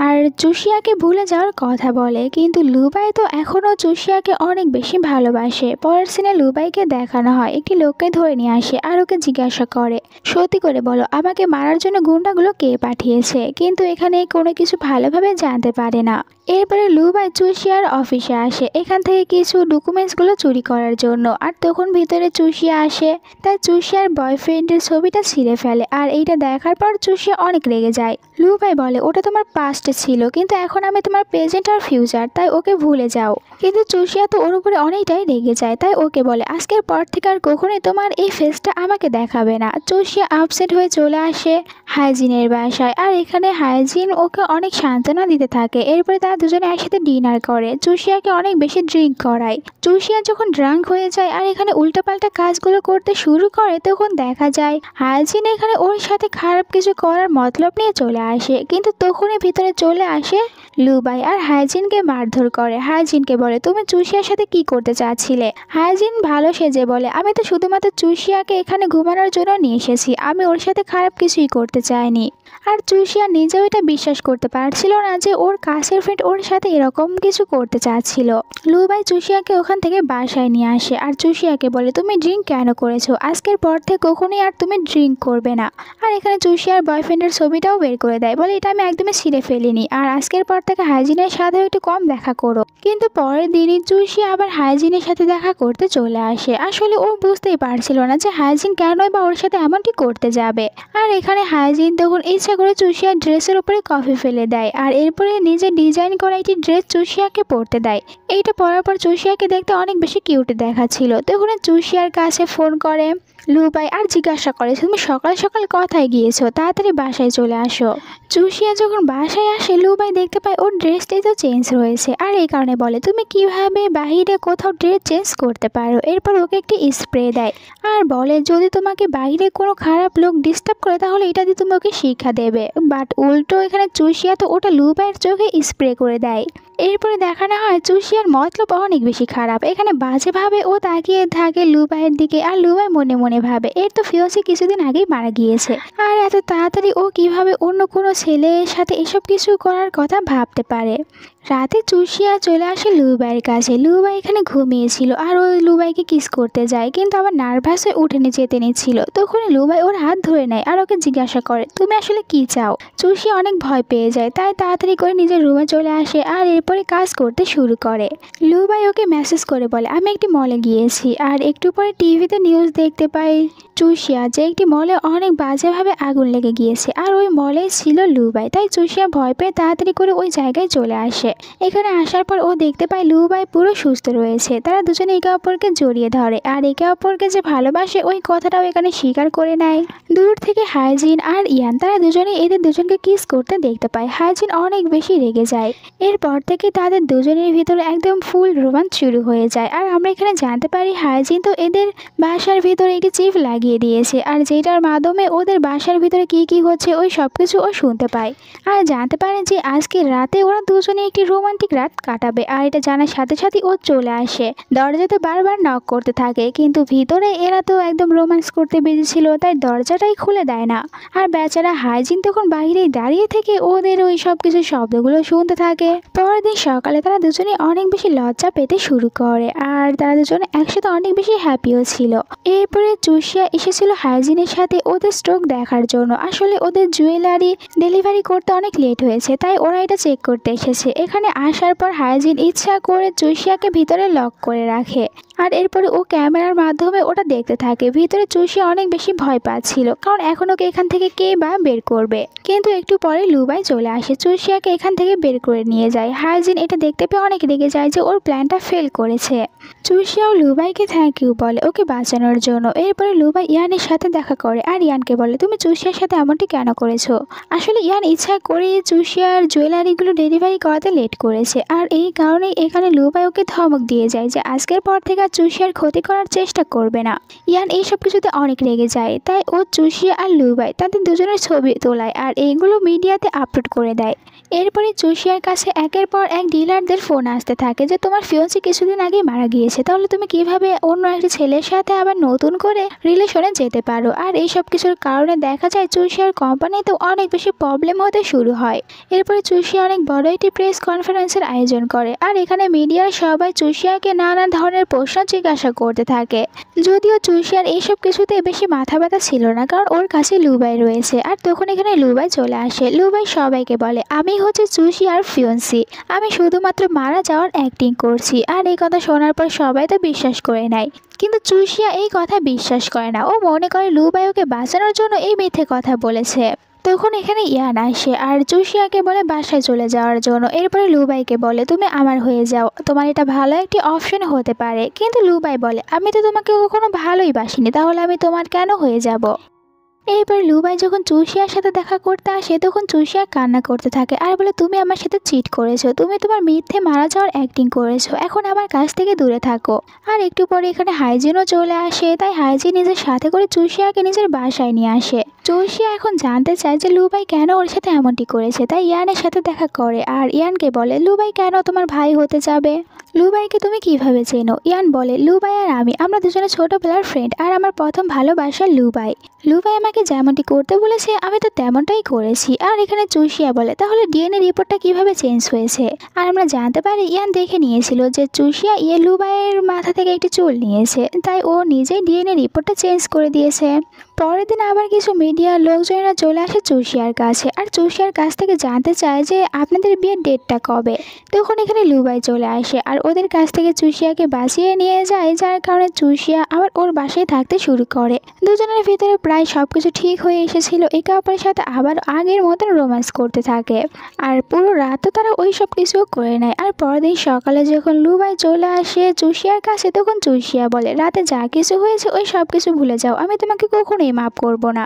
আর চুষিয়াকে ভুলে যাওয়ার কথা বলে, কিন্তু লুবাই তো এখনও চুষিয়াকে অনেক বেশি ভালোবাসে। পরের সিনে লুবাইকে দেখানো হয় একটি লোককে ধরে নিয়ে আসে, আর ওকে জিজ্ঞাসা করে সত্যি করে বলো আমাকে মারার জন্য গুন্ডাগুলো কে পাঠিয়েছে। কিন্তু এখানে কোনো কিছু ভালোভাবে জানতে পারে না। এরপরে লুবাই চুষিয়ার অফিসে আসে এখান থেকে কিছু ডকুমেন্টসগুলো চুরি করার জন্য, আর তখন ভিতরে চুষিয়া আসে। তাই চুষিয়ার বয়ফ্রেন্ডের ছবিটা ছিঁড়ে ফেলে, আর এইটা দেখার পর চুষিয়া অনেক রেগে যায়। লুবাই বলে ওটা তোমার পাস্টে ছিল, কিন্তু এখন আমি তোমার প্রেজেন্ট আর ফিউচার, তাই ওকে ভুলে যাও। কিন্তু চুষিয়া তো ওর উপরে অনেকটাই রেগে যায়, তাই ওকে বলে আজকের পর থেকে আর কখনোই তোমার এই ফেসটা আমাকে দেখাবে না। চুষিয়া আপসেট হয়ে চলে আসে হাইজিনের বাসায়, আর এখানে হাইজিন ওকে অনেক সান্ত্বনা দিতে থাকে। এরপরে তারা দুজনে একসাথে ডিনার করে, চুষিয়াকে অনেক বেশি ড্রিঙ্ক করায়। চুষিয়া যখন ড্রাঙ্ক হয়ে যায় আর এখানে উল্টাপাল্টা কাজগুলো করতে শুরু করে তখন দেখা যায় হাইজিন এখানে ওর সাথে খারাপ কিছু করার মতলব নিয়ে চলে আসে। কিন্তু তখনই ভিতরে চলে আসে লুবাই আর হাইজিনকে মারধর করে। হাইজিনকে বলে তুমি চুষিয়ার সাথে কি করতে চাচ্ছিলে। হাইজিন ভালো সেজে বলে আমি তো শুধুমাত্র চুষিয়াকে এখানে ঘুমানোর জন্য নিয়ে এসেছি, আমি ওর সাথে খারাপ কিছুই করতে চাইনি। আর চুষিয়া নিজেও এটা বিশ্বাস করতে পারছিল না যে ওর কাছের ফ্রেন্ড ওর সাথে এরকম কিছু করতে চাচ্ছিল। লুবাই চুষিয়াকে ওখান থেকে বাসায় নিয়ে আসে, আর চুষিয়াকে বলে তুমি ড্রিঙ্ক কেন করেছো, আজকের পর থেকে কখনোই আর তুমি ড্রিঙ্ক করবে না। আর এখানে চুষিয়ার বয়ফ্রেন্ডের ছবিটাও বের করে দেয়, বলে এটা আমি একদমই ছিঁড়ে ফেলিনি, আর আজকের পর থেকে হাইজিনের সাথে একটু কম দেখা করো। কিন্তু পরের দিনই চুষিয়া আবার হাইজিনের সাথে দেখা করতে চলে আসে। আসলে ও বুঝতেই পারছিল না যে হাইজিন কেনই বা ওর সাথে এমনটি করতে যাবে। আর এখানে হাইজিন তখন ইচ্ছা করে চুষিয়ার ড্রেসের উপরে কফি ফেলে দেয়, আর এরপরে নিজে ডিজাইন করা একটি ড্রেস চুষিয়াকে পরতে দেয়। এইটা পরার পর চুষিয়াকে দেখতে অনেক বেশি কিউট দেখাচ্ছিল। তখন চুষিয়ার কাছে ফোন করে লুবাই আর জিজ্ঞাসা করে তুমি সকাল সকাল কোথায় গিয়েছো, তাড়াতাড়ি বাসায় চলে আসো। চুষিয়া যখন বাসায় আসে লুবাই দেখতে পায় ওর ড্রেসটাই তো চেঞ্জ রয়েছে, আর এই কারণে বলে তুমি কিভাবে বাহিরে কোথাও ড্রেস চেঞ্জ করতে পারো। এরপর ওকে একটি স্প্রে দেয়, আর বলে যদি তোমাকে বাইরে কোনো খারাপ লোক ডিস্টার্ব করে তাহলে এটা দিয়ে তুমি ওকে শিক্ষা দেবে। বাট উল্টো এখানে চুষিয়া তো ওটা লুবাইয়ের চোখে স্প্রে করে দেয়। এরপরে দেখানো হয় চুষিয়ার মতলব অনেক বেশি খারাপ। এখানে বাজেভাবে ও তাকিয়ে থাকে লুবাইয়ের দিকে, আর লুবাই মনে মনে ভাবে এর তো ফিয়ন্সি কিছুদিন আগেই মারা গিয়েছে, আর এত তাড়াতাড়ি ও কিভাবে অন্য কোনো ছেলের সাথে এসব কিছু করার কথা ভাবতে পারে। রাতে চুষিয়া চলে আসে লুবাইয়ের কাছে। লুবাই এখানে ঘুমিয়েছিল আর ও লুবাইকে কিস করতে যায়, কিন্তু আবার নার্ভাস হয়ে উঠে যেতে নিচ্ছিল। তখনই লুবাই ওর হাত ধরে নেয় আর ওকে জিজ্ঞাসা করে তুমি আসলে কি চাও। চুষিয়া অনেক ভয় পেয়ে যায়, তাই তাড়াতাড়ি করে নিজের রুমে চলে আসে আর এরপরে কাজ করতে শুরু করে। লুবাই ওকে মেসেজ করে বলে আমি একটি মলে গিয়েছি, আর একটু পরে টিভিতে নিউজ দেখতে পাই চুষিয়া যে একটি মলে অনেক বাজেভাবে আগুন লেগে গিয়েছে, আর ওই মলেই ছিল লুবাই। তাই চুষিয়া ভয় পেয়ে তাড়াতাড়ি করে ওই জায়গায় চলে আসে। এখানে আসার পর ও দেখতে পায় লুবাই পুরো সুস্থ রয়েছে। তারা দুজনে একে অপরকে জড়িয়ে ধরে, আর একে অপরকে যে ভালোবাসে ওই কথাটাও এখানে স্বীকার করে নেয়। দূর থেকে হাইজিন আর ইয়ান তারা দুজনে এদের দুজনকে কিস করতে দেখতে পায়। হাইজিন অনেক বেশি রেগে যায়। এরপর থেকে তাদের দুজনের ভিতরে একদম ফুল রোমান্স শুরু হয়ে যায়। আর আমরা এখানে জানতে পারি হাইজিন তো এদের বাসার ভিতরে একটি চিপ লাগিয়ে দিয়েছে, আর যেটার মাধ্যমে ওদের বাসার ভিতরে কি কি হচ্ছে ওই সব কিছু ও শুনতে পায়। আর জানতে পারে যে আজকে রাতে ওরা দুজনে একটি রোমান্টিক রাত কাটাবে। আর এটা জানার সাথে সাথে ও চলে আসে, দরজাতে বারবার নক করতে থাকে, কিন্তু ভিতরে এরা তো একদম রোম্যান্স করতে বেজেছিল, তাই দরজাটাই খুলে দেয় না। আর বেচারা হাইজিন তখন বাইরেই দাঁড়িয়ে থেকে ওদের ওই সব কিছু শব্দগুলো শুনতে থাকে। পরের দিন সকালে তারা দুজনে অনেক বেশি লজ্জা পেতে শুরু করে, আর তারা দুজনে একসাথে অনেক বেশি হ্যাপিও ছিল। এরপরে চুষিয়া এসেছিল হাইজিনের সাথে ওদের স্ট্রোক দেখার জন্য। আসলে ওদের জুয়েলারি ডেলিভারি করতে অনেক লেট হয়েছে, তাই ওরা এটা চেক করতে এসেছে। এখানে আসার পর হাইজিন ইচ্ছা করে চুষিয়াকে ভিতরে লক করে রাখে, আর এরপরে ও ক্যামেরার মাধ্যমে ওটা দেখতে থাকে। ভিতরে চুষিয়া অনেক বেশি ভয় পাচ্ছিল, কারণ এখন ওকে এখান থেকে কে বা বের করবে। কিন্তু একটু পরে লুবাই চলে আসে, চুষিয়াকে এখান থেকে বের করে নিয়ে যায়। হাইজিন এটা দেখতে পেয়ে অনেক রেগে যায় যে ওর প্ল্যানটা ফেল করেছে। চুষিয়াও লুবাইকে থ্যাংক ইউ বলে ওকে বাঁচানোর জন্য। এরপরে লুবাই ইয়ানের সাথে দেখা করে আর ইয়ানকে বলে তুমি চুষিয়ার সাথে এমনটি কেন করেছো। আসলে ইয়ান ইচ্ছা করে চুষিয়ার জুয়েলারিগুলো ডেলিভারি করাতে লেট করেছে, আর এই কারণেই এখানে লুবাই ওকে ধমক দিয়ে যায় যে আজকের পর থেকে চুষিয়ার ক্ষতি করার চেষ্টা করবে না। ইয়ান এইসব কিছুতে অনেক রেগে যায়, তাই ও চুষিয়া আর লুবাই তাদের দুজনের ছবি তোলায় আর এইগুলো মিডিয়াতে আপলোড করে দেয়। এরপরে চুষিয়ার কাছে একের পর এক ডিলারদের ফোন আসতে থাকে যে তোমার ফিয়ন্সি কিছুদিন আগে মারা গিয়েছে, তাহলে তুমি কিভাবে অন্য একটা ছেলের সাথে আবার নতুন করে রিলেশনে যেতে পারো। আর এইসব কিছুর কারণে দেখা যায় চুষিয়ার কোম্পানিতে অনেক বেশি প্রবলেম হতে শুরু হয়। এরপরে চুষিয়া অনেক বড় একটি প্রেস কনফারেন্সের আয়োজন করে, আর এখানে মিডিয়ার সবাই চুষিয়াকে নানা ধরনের প্রশ্ন জিজ্ঞাসা করতে থাকে। যদিও চুষিয়ার এইসব কিছুতে বেশি মাথা ব্যথা ছিল না, কারণ ওর কাছে লুবাই রয়েছে। আর তখন এখানে লুবাই চলে আসে। লুবাই সবাইকে বলে আমি হচ্ছে চুষিয়ার ফিয়ন্সি, আমি শুধুমাত্র মারা যাওয়ার অ্যাক্টিং করছি। আর এই কথা শোনার পর সবাই তো বিশ্বাস করে নেয়, কিন্তু চুষিয়া এই কথা বিশ্বাস করে না। ও মনে করে লুবাই ওকে বাঁচানোর জন্য এই মিথ্যে কথা বলেছে। তখন এখানে ইয়ান আসে আর চুষিয়াকে বলে বাসায় চলে যাওয়ার জন্য। এরপরে লুবাইকে বলে তুমি আমার হয়ে যাও, তোমার এটা ভালো একটি অপশন হতে পারে। কিন্তু লুবাই বলে আমি তো তোমাকে কখনো ভালোই বাসিনি, তাহলে আমি তোমার কেন হয়ে যাব। এরপর লুবাই যখন চুষিয়ার সাথে দেখা করতে আসে তখন চুষিয়া কান্না করতে থাকে আর বলে তুমি আমার সাথে চিট করেছো, তুমি তোমার মিথ্যে মারা যাওয়ার অ্যাক্টিং করেছো, এখন আমার কাছ থেকে দূরে থাকো। আর একটু পরে এখানে হাইজিনও চলে আসে, তাই হাইজিন নিজের সাথে করে চুষিয়াকে নিজের বাসায় নিয়ে আসে। চুষিয়া এখন জানতে চায় যে লুবাই কেন ওর সাথে এমনটি করেছে, তাই ইয়ানের সাথে দেখা করে আর ইয়ানকে বলে লুবাই কেন তোমার ভাই হতে যাবে, লুবাইকে তুমি কিভাবে চেনো। ইয়ান বলে লুবাই আর আমরা দুজনে ছোটবেলার ফ্রেন্ড, আর আমার প্রথম ভালোবাসা লুবাই। লুবাই আমাকে যেমনটি করতে বলেছে আমি তো তেমনটাই করেছি। আর এখানে চুষিয়া বলে তাহলে ডিএনএ রিপোর্টটা কিভাবে চেঞ্জ হয়েছে। আর আমরা জানতে পারি ইয়ান দেখে নিয়েছিল যে চুষিয়া লুবাইয়ের মাথা থেকে একটি চুল নিয়েছে, তাই ও নিজেই ডিএনএ রিপোর্টটা চেঞ্জ করে দিয়েছে। পরের দিন আবার কিছু মিডিয়ার লোকজনেরা চলে আসে চুষিয়ার কাছে, আর চুষিয়ার কাছ থেকে জানতে চায় যে আপনাদের বিয়ের ডেটটা কবে। তখন এখানে লুবাই চলে আসে আর ওদের কাছ থেকে চুষিয়াকে বাঁচিয়ে নিয়ে যায়, যার কারণে চুষিয়া আবার ওর বাসায় থাকতে শুরু করে। দুজনের ভিতরে প্রায় সব কিছু ঠিক হয়ে এসেছিল, একে অপরের সাথে আবার আগের মতন রোম্যান্স করতে থাকে। আর পুরো রাতও তারা ওই সব কিছু করে নেয়। আর পরের দিন সকালে যখন লুবাই চলে আসে চুষিয়ার কাছে তখন চুষিয়া বলে রাতে যা কিছু হয়েছে ওই সব কিছু ভুলে যাও, আমি তোমাকে কখনোই কখনোই মাফ করব না।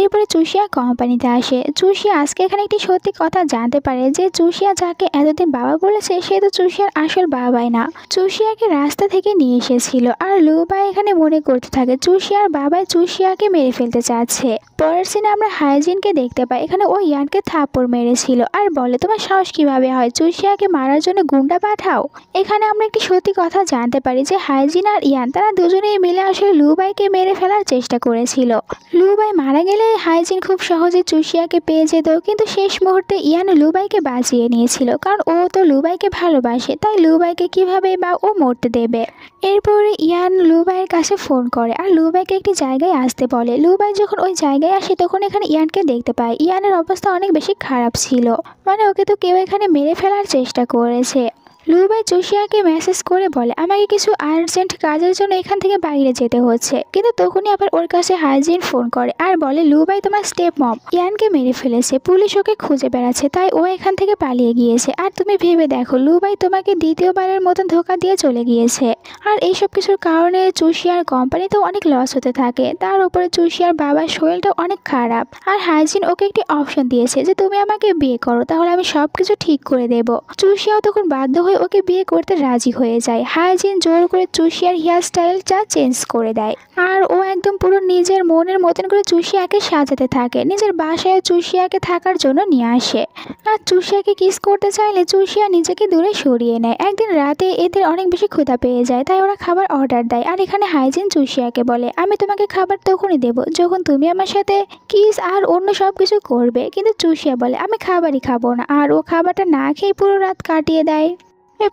এরপরে চুষিয়া কোম্পানিতে আসে। চুষিয়া আজকে এখানে একটি সত্যি কথা জানতে পারে যে চুষিয়া যাকে এতদিন বাবা বলেছে সে তো চুষিয়ার আসল বাবাই না, চুষিয়াকে রাস্তা থেকে নিয়ে এসেছিল। আর লুবাই এখানে মনে করতে থাকে চুষিয়ার বাবাই চুষিয়াকে মেরে ফেলতে চাচ্ছে। পরের সিনে আমরা হাইজিনকে দেখতে পাই। এখানে ও ইয়ানকে থাপ্পড় মেরেছিল আর বলে তোমার সাহস কিভাবে হয়, চুষিয়াকে মারার জন্য গুন্ডা পাঠাও। এখানে আমরা একটি সত্যি কথা জানতে পারি যে হাইজিন আর ইয়ান তারা দুজনেই মিলে আসলে লুবাইকে মেরে ফেলার চেষ্টা করেছিল। লুবাই মারা গেলে হাইজিন খুব সহজে চুষিয়াকে পেয়ে যেত, কিন্তু শেষ মুহূর্তে ইয়ান লুবাইকে বাঁচিয়ে নিয়েছিল, কারণ ও তো লুবাইকে ভালোবাসে, তাই লুবাইকে কিভাবে বা ও মরতে দেবে। এরপরে ইয়ান লুবাইয়ের কাছে ফোন করে আর লুবাইকে একটি জায়গায় আসতে বলে। লুবাই যখন ওই জায়গায় আসে তখন এখানে ইয়ানকে দেখতে পায়। ইয়ানের অবস্থা অনেক বেশি খারাপ ছিল, মানে ওকে তো কেউ এখানে মেরে ফেলার চেষ্টা করেছে। লুবাই চুষিয়াকে মেসেজ করে বলে আমাকে কিছু আর্জেন্ট কাজের জন্য এখান থেকে বাইরে যেতে হচ্ছে, কিন্তু তখনই আবার ওর কাছে হাইজিন ফোন করে আর বলে লুবাই তোমার স্টেপ মম ইয়ানকে মেরে ফেলেছে, পুলিশ ওকে খুঁজে বেড়াচ্ছে, তাই ও এখান থেকে পালিয়ে গিয়েছে। আর তুমি ভেবে দেখো লুবাই তোমাকে দ্বিতীয়বারের মতন ধোকা দিয়ে চলে গিয়েছে। আর এইসব কিছুর কারণে চুষিয়ার কোম্পানিতেও অনেক লস হতে থাকে, তার উপরে চুষিয়ার বাবার শরীরটা অনেক খারাপ। আর হাইজিন ওকে একটি অপশন দিয়েছে যে তুমি আমাকে বিয়ে করো, তাহলে আমি সব কিছু ঠিক করে দেব। চুষিয়াও তখন বাধ্য হয়ে ওকে বিয়ে করতে রাজি হয়ে যায়। হাইজিন জোর করে চুষিয়ার হেয়ার স্টাইলটা চেঞ্জ করে দেয় আর ও একদম পুরো নিজের মনের মতন করে চুষিয়াকে সাজাতে থাকে। নিজের বাসায় চুষিয়াকে থাকার জন্য নিয়ে আসে আর চুষিয়াকে কিস করতে চাইলে চুষিয়া নিজেকে দূরে সরিয়ে নেয়। একদিন রাতে এদের অনেক বেশি ক্ষুধা পেয়ে যায়, তাই ওরা খাবার অর্ডার দেয়। আর এখানে হাইজিন চুষিয়াকে বলে আমি তোমাকে খাবার তখনই দেব যখন তুমি আমার সাথে কিস আর অন্য সব কিছু করবে, কিন্তু চুষিয়া বলে আমি খাবারই খাবো না, আর ও খাবারটা না খেয়ে পুরো রাত কাটিয়ে দেয়।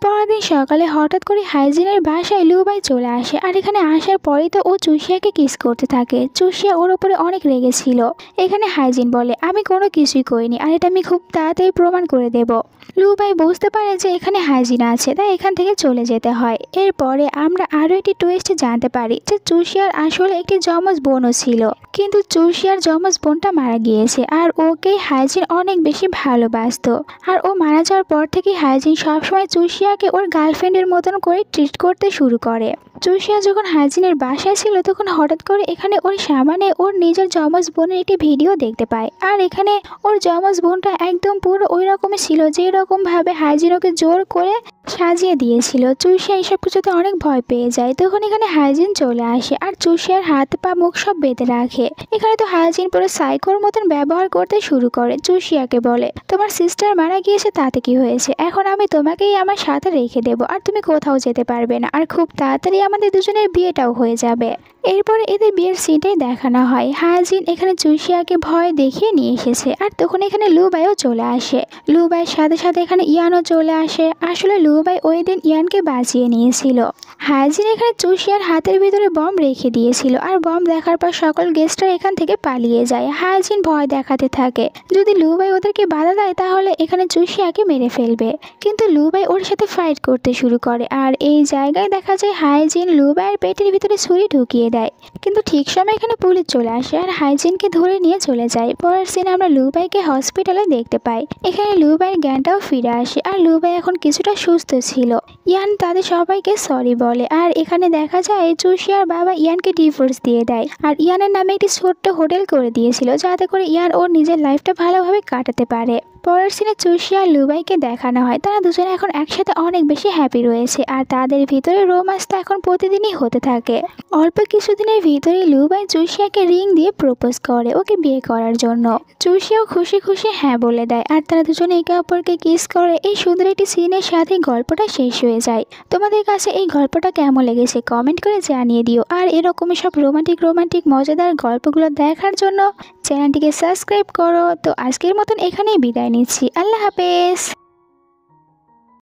পরের দিন সকালে হঠাৎ করে হাইজিনের বাসায় লুবাই চলে আসে আর এখানে আসার পরেই তো ও চুষিয়াকে কিস করতে থাকে। চুষিয়া ওর উপরে অনেক রেগেছিল। এখানে হাইজিন বলে আমি কোনো কিছুই করিনি আর এটা আমি খুব তাড়াতাড়ি প্রমাণ করে দেব। লুবাই বুঝতে পারে যে এখানে হাইজিন আছে, তাই এখান থেকে চলে যেতে হয়। এরপরে আমরা আরও একটি টুইস্ট জানতে পারি যে চুষিয়ার আসলে একটি যমজ বোনও ছিল, কিন্তু চুষিয়ার যমজ বোনটা মারা গিয়েছে আর ওকেই হাইজিন অনেক বেশি ভালোবাসতো। আর ও মারা যাওয়ার পর থেকে হাইজিন সবসময় চুষিয়াকে ওর গার্লফ্রেন্ডের মতন করে ট্রিট করতে শুরু করে। চুষিয়া যখন হাইজিনের বাসায় ছিল তখন হঠাৎ করে এখানে ওর সামনে ওর নিজের যমজ বোনের একটি ভিডিও দেখতে পায়। আর এখানে ওর যমজ বোনটা একদম পুরো ওই রকমই ছিল যে রকম ভাবে হাইজিন ওকে জোর করে সাজিয়ে দিয়েছিল। চুষিয়া এইসব কিছুতে অনেক ভয় পেয়ে যায়। তখন এখানে হাইজিন চলে আসে আর চুষিয়ার হাত পা মুখ সব বেঁধে রাখে। এখানে তো হাইজিন পুরো সাইকোর মতন ব্যবহার করতে শুরু করে। চুষিয়াকে বলে তোমার সিস্টার মারা গিয়েছে তাতে কি হয়েছে, এখন আমি তোমাকেই আমার সাথে রেখে দেবো আর তুমি কোথাও যেতে পারবে না, আর খুব তাড়াতাড়ি আমাদের দুজনের বিয়েটাও হয়ে যাবে। এরপরে এদের বিয়ের সিনটাই দেখানো হয়। হাইজিন এখানে চুষিয়াকে ভয় দেখিয়ে নিয়ে এসেছে আর তখন এখানে লুবাইও চলে আসে। লুবাইয়ের সাথে সাথে এখানে ইয়ানও চলে আসে। আসলে লুবাই ওই দিন ইয়ানকে বাঁচিয়ে নিয়েছিল। হাইজিন এখানে চুষিয়ার হাতের ভিতরে বম রেখে দিয়েছিল আর বম দেখার পর সকল গেস্টরা এখান থেকে পালিয়ে যায়। হাইজিন ভয় দেখাতে থাকে যদি লুবাই ওদেরকে বাধা দেয় তাহলে এখানে চুষিয়াকে মেরে ফেলবে, কিন্তু লুবাই ওর সাথে ফাইট করতে শুরু করে। আর এই জায়গায় দেখা যায় হাইজিন লুবাইয়ের পেটের ভিতরে ছুরি ঢুকিয়ে দেয়, কিন্তু ঠিক সময় এখানে পুলিশ চলে আসে আর হাইজিনকে ধরে নিয়ে চলে যায়। পরের সিনে আমরা লুবাইকে হসপিটালে দেখতে পাই। এখানে লুবাইয়ের জ্ঞানটাও ফিরে আসে আর লুবাই এখন কিছুটা সুস্থ ছিল। ইয়ান তাদের সবাইকে সরি বলে আর এখানে দেখা যায় চুষিয়ার বাবা ইয়ানকে ডিভোর্স দিয়ে দেয় আর ইয়ানের নামে একটি ছোট্ট হোটেল করে দিয়েছিল যাতে করে ইয়ান ওর নিজের লাইফটা ভালোভাবে কাটাতে পারে। পরের সিনে চুষিয়া আর লুবাইকে দেখানো হয় তারা দুজনে এখন একসাথে অনেক বেশি হ্যাপি রয়েছে আর তাদের ভিতরে রোমান্সটা এখন প্রতিদিনই হতে থাকে। অল্প কিছুদিনের ভিতরেই লুবাই চুষিয়াকে রিং দিয়ে প্রপোজ করে ওকে বিয়ে করার জন্য। চুষিয়াও খুশি খুশি হ্যাঁ বলে দেয় আর তারা দুজনে একে অপরকে কিস করে। এই সুন্দর একটি সিনের সাথে গল্পটা শেষ হয়ে যায়। তোমাদের কাছে এই গল্পটা কেমন লেগেছে কমেন্ট করে জানিয়ে দিও। আর এরকমই সব রোমান্টিক মজাদার গল্পগুলো দেখার জন্য চ্যানেলটিকে সাবস্ক্রাইব করো। তো আজকের মতন এখানেই বিদায় নিচ্ছি। আল্লাহ হাফেজ।